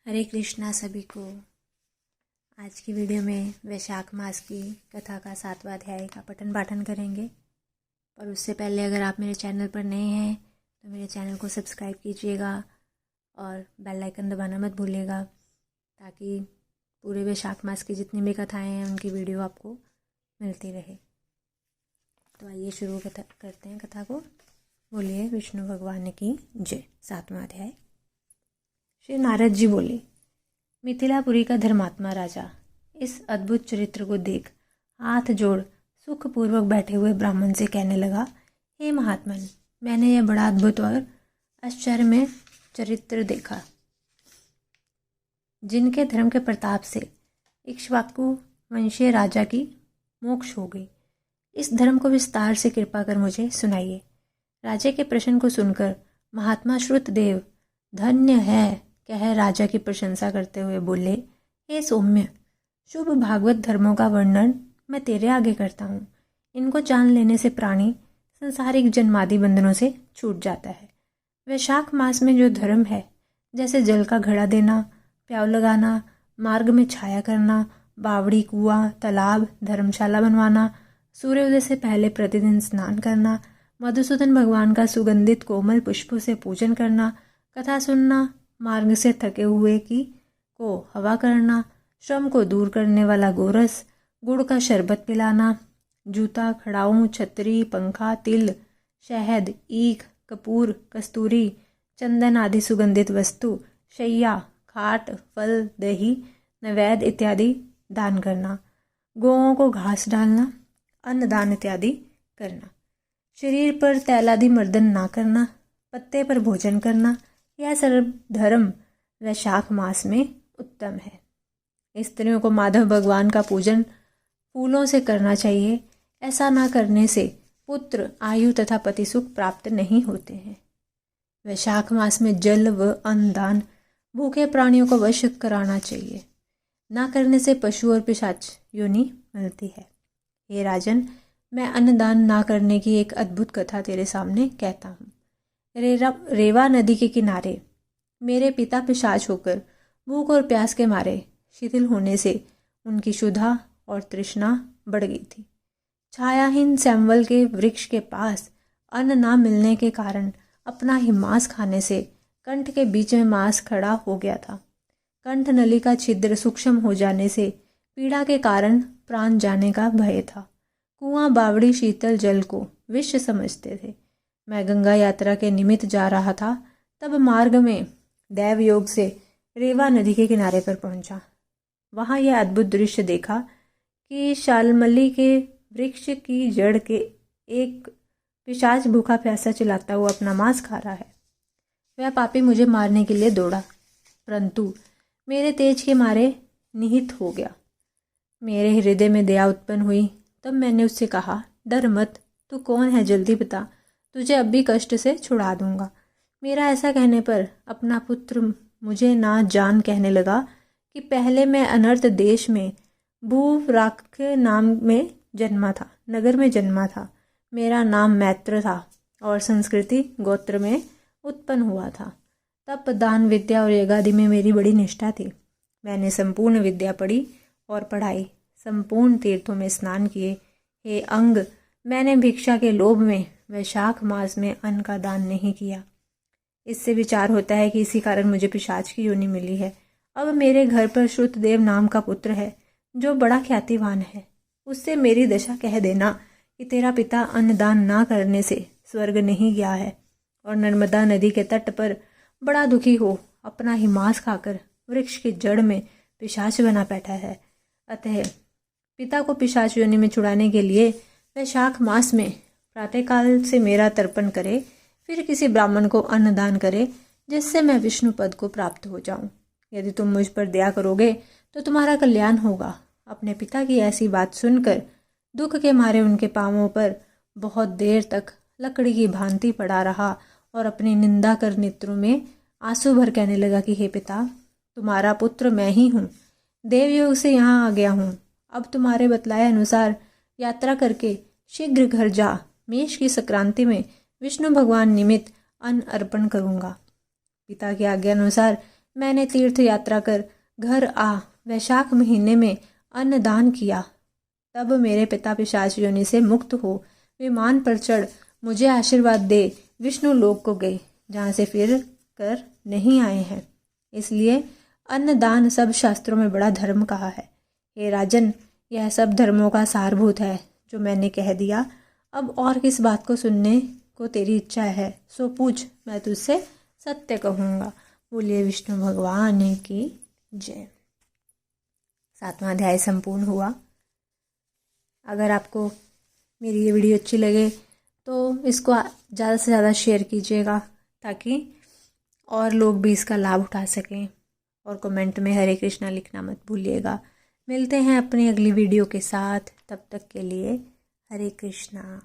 हरे कृष्णा सभी को। आज की वीडियो में वैशाख मास की कथा का 7वां अध्याय का पठन पाठन करेंगे। और उससे पहले अगर आप मेरे चैनल पर नए हैं तो मेरे चैनल को सब्सक्राइब कीजिएगा और बेल आइकन दबाना मत भूलिएगा, ताकि पूरे वैशाख मास की जितनी भी कथाएं हैं उनकी वीडियो आपको मिलती रहे। तो आइए शुरू करते हैं कथा को। बोलिए विष्णु भगवान की जय। 7वां अध्याय। श्री नारद जी बोले, मिथिलापुरी का धर्मात्मा राजा इस अद्भुत चरित्र को देख हाथ जोड़ सुखपूर्वक बैठे हुए ब्राह्मण से कहने लगा, हे महात्मन, मैंने यह बड़ा अद्भुत और आश्चर्यमय चरित्र देखा, जिनके धर्म के प्रताप से इक्ष्वाकु वंशीय राजा की मोक्ष हो गई। इस धर्म को विस्तार से कृपा कर मुझे सुनाइए। राजा के प्रश्न को सुनकर महात्मा श्रुतदेव धन्य है कह राजा की प्रशंसा करते हुए बोले, हे सौम्य, शुभ भागवत धर्मों का वर्णन मैं तेरे आगे करता हूँ। इनको जान लेने से प्राणी संसारिक जन्मादि बंधनों से छूट जाता है। वैशाख मास में जो धर्म है, जैसे जल का घड़ा देना, प्याव लगाना, मार्ग में छाया करना, बावड़ी, कुआं, तालाब, धर्मशाला बनवाना, सूर्योदय से पहले प्रतिदिन स्नान करना, मधुसूदन भगवान का सुगंधित कोमल पुष्पों से पूजन करना, कथा सुनना, मार्ग से थके हुए को हवा करना, श्रम को दूर करने वाला गोरस, गुड़ का शरबत पिलाना, जूता, खड़ाऊं, छतरी, पंखा, तिल, शहद, ईख, कपूर, कस्तूरी, चंदन आदि सुगंधित वस्तु, शैया, खाट, फल, दही, नैवेद्य इत्यादि दान करना, गौओं को घास डालना, अन्नदान इत्यादि करना, शरीर पर तैलादि मर्दन ना करना, पत्ते पर भोजन करना, यह सर्व धर्म वैशाख मास में उत्तम है। स्त्रियों को माधव भगवान का पूजन फूलों से करना चाहिए। ऐसा ना करने से पुत्र, आयु तथा पति सुख प्राप्त नहीं होते हैं। वैशाख मास में जल व अन्न दान भूखे प्राणियों को वश कराना चाहिए। ना करने से पशु और पिशाच योनि मिलती है। हे राजन, मैं अन्नदान ना करने की एक अद्भुत कथा तेरे सामने कहता हूँ। रेवा नदी के किनारे मेरे पिता पिशाच होकर भूख और प्यास के मारे शिथिल होने से उनकी क्षुधा और तृष्णा बढ़ गई थी। छायाहीन सैम्बल के वृक्ष के पास अन्न ना मिलने के कारण अपना ही मांस खाने से कंठ के बीच में मांस खड़ा हो गया था। कंठ नली का छिद्र सूक्ष्म हो जाने से पीड़ा के कारण प्राण जाने का भय था। कुआं, बावड़ी शीतल जल को विष समझते थे। मैं गंगा यात्रा के निमित्त जा रहा था, तब मार्ग में दैव योग से रेवा नदी के किनारे पर पहुंचा। वहां यह अद्भुत दृश्य देखा कि शालमली के वृक्ष की जड़ के एक पिशाच भूखा प्यासा चिल्लाता हुआ अपना मांस खा रहा है। वह पापी मुझे मारने के लिए दौड़ा, परंतु मेरे तेज के मारे निहित हो गया। मेरे हृदय में दया उत्पन्न हुई। तब मैंने उससे कहा, डर मत, तू कौन है, जल्दी बता, तुझे अब भी कष्ट से छुड़ा दूंगा। मेरा ऐसा कहने पर अपना पुत्र मुझे ना जान कहने लगा कि पहले मैं अनर्थ देश में भूराख नाम में जन्मा था, नगर में जन्मा था। मेरा नाम मैत्र था और संस्कृति गोत्र में उत्पन्न हुआ था। तप, दान, विद्या और यज्ञादि में मेरी बड़ी निष्ठा थी। मैंने संपूर्ण विद्या पढ़ी और पढ़ाई, संपूर्ण तीर्थों में स्नान किए। हे अंग, मैंने भिक्षा के लोभ में वैशाख मास में अन्न का दान नहीं किया। इससे विचार होता है कि इसी कारण मुझे पिशाच की योनि मिली है। अब मेरे घर पर श्रुतदेव नाम का पुत्र है, जो बड़ा ख्यातिवान है। उससे मेरी दशा कह देना कि तेरा पिता अन्नदान ना करने से स्वर्ग नहीं गया है और नर्मदा नदी के तट पर बड़ा दुखी हो अपना ही मांस खाकर वृक्ष की जड़ में पिशाच बना बैठा है। अतः पिता को पिशाच योनि में छुड़ाने के लिए वैशाख मास में प्रातःकाल से मेरा तर्पण करे, फिर किसी ब्राह्मण को अन्नदान करे, जिससे मैं विष्णु पद को प्राप्त हो जाऊं। यदि तुम मुझ पर दया करोगे तो तुम्हारा कल्याण होगा। अपने पिता की ऐसी बात सुनकर दुख के मारे उनके पांवों पर बहुत देर तक लकड़ी की भांति पड़ा रहा और अपनी निंदा कर नेत्रों में आंसू भर कहने लगा कि हे पिता, तुम्हारा पुत्र मैं ही हूँ। देवयोग से यहाँ आ गया हूँ। अब तुम्हारे बतलाए अनुसार यात्रा करके शीघ्र घर जा। मेष की संक्रांति में विष्णु भगवान निमित्त अन्न अर्पण करूंगा। पिता की आज्ञा अनुसार मैंने तीर्थ यात्रा कर घर आ वैशाख महीने में अन्नदान किया। तब मेरे पिता पिशाच योनि से मुक्त हो विमान पर चढ़ मुझे आशीर्वाद दे विष्णु लोक को गए, जहाँ से फिर कर नहीं आए हैं। इसलिए अन्नदान सब शास्त्रों में बड़ा धर्म कहा है। हे राजन, यह सब धर्मों का सारभूत है जो मैंने कह दिया। अब और किस बात को सुनने को तेरी इच्छा है सो पूछ, मैं तुझसे सत्य कहूँगा। बोलिए विष्णु भगवान की जय। 7वां अध्याय संपूर्ण हुआ। अगर आपको मेरी ये वीडियो अच्छी लगे तो इसको ज़्यादा से ज़्यादा शेयर कीजिएगा ताकि और लोग भी इसका लाभ उठा सकें। और कमेंट में हरे कृष्णा लिखना मत भूलिएगा। मिलते हैं अपनी अगली वीडियो के साथ, तब तक के लिए हरे कृष्णा।